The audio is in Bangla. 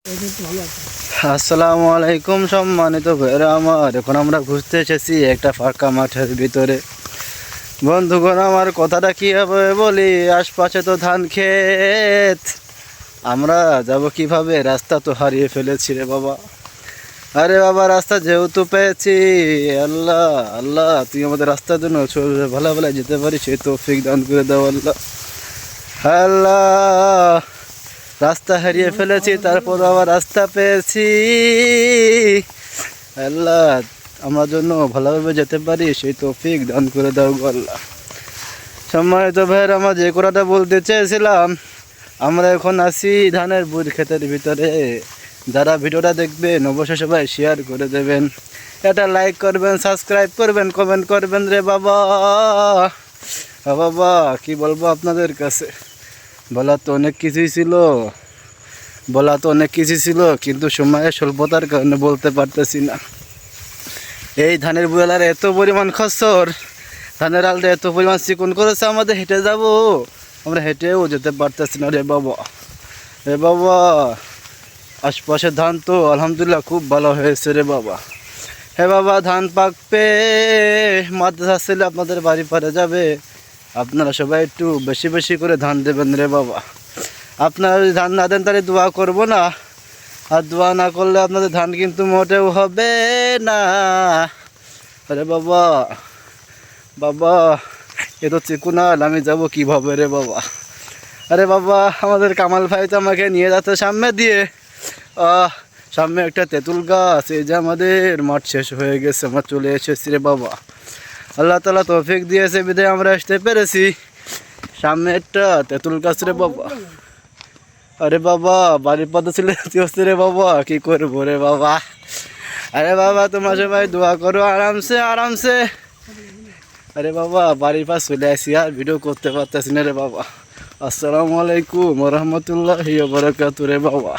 আসসালামু আলাইকুম সম্মানিত ভাইরা আমার। এখন আমরা ঘুরতে এসেছি একটা ফাঁকা মাঠের ভিতরে। বন্ধুগণ, আমার কথাটা কীভাবে বলি, আশপাশে তো ধান ক্ষেত, আমরা যাব কিভাবে? রাস্তা তো হারিয়ে ফেলেছি রে বাবা। আরে বাবা, রাস্তা যেহেতু পেয়েছি, আল্লাহ আল্লাহ তুই আমাদের রাস্তার জন্য ভালো ভালো যেতে পারিস, সেই তৌফিক দান করে দাও আল্লাহ। আল্লাহ, রাস্তা হারিয়ে ফেলেছি, তারপর আবার রাস্তা পেয়েছি। আল্লাহ, আমার জন্য ভালোভাবে যেতে পারি, সেই তৌফিক দান করে দাও গো আল্লাহ। সম্মানিত ভাইয়ের, আমার যে কথাটা বলতে চেয়েছিলাম, আমরা এখন আছি ধানের বুট ক্ষেতের ভিতরে। যারা ভিডিওটা দেখবেন অবশ্যই সবাই শেয়ার করে দেবেন, এটা লাইক করবেন, সাবস্ক্রাইব করবেন, কমেন্ট করবেন রে বাবা। বাবা কি বলবো আপনাদের কাছে, বলার তো অনেক কিছুই ছিল, কিন্তু সময়ের স্বল্পতার কারণে বলতে পারতেছি না। এই ধানের বুয়ালার এত পরিমাণ খসর, ধানের আলটা এত পরিমাণ চিকন করেছে, আমাদের হেঁটে যাব, আমরা হেঁটেও যেতে পারতেছি না রে বাবা। আশপাশের ধান তো আলহামদুলিল্লাহ খুব ভালো হয়েছে রে বাবা। হে বাবা, ধান পাকবে, মাদ্রাসা ছেলে আপনাদের বাড়ি পারে যাবে, আপনারা সবাই একটু বেশি বেশি করে ধান দেবেন রে বাবা। আপনারা যদি ধান না দেন তাহলে দোয়া করবো না, আর দোয়া না করলে আপনাদের ধান কিন্তু মোটেও হবে না। আরে বাবা এ তো চিকুনাল, আমি যাব কিভাবে রে বাবা? আরে বাবা, আমাদের কামাল ভাই তো আমাকে নিয়ে যাচ্ছে সামনে দিয়ে, সামনে একটা তেঁতুল গাছ, এই যে আমাদের মাঠ শেষ হয়ে গেছে, আমরা চলে এসেছি রে বাবা। আল্লাহ তাআলা তৌফিক দিয়েছে বিধায় আমরা আসতে পেরেছি। সামনে একটা তেঁতুল গাছ রে বাবা। আরে বাবা, বাড়ির পথে চলে যেতে রে বাবা, কি করবো রে বাবা? আরে বাবা, তোমরা সবাই দোয়া করো আরামসে। আরে বাবা, বাড়ির পাশ চলে আসি, আর ভিডিও করতে পারতেছি না রে বাবা। আসসালামু আলাইকুম ওয়া রাহমাতুল্লাহি ওয়া বারাকাতুহু রে বাবা।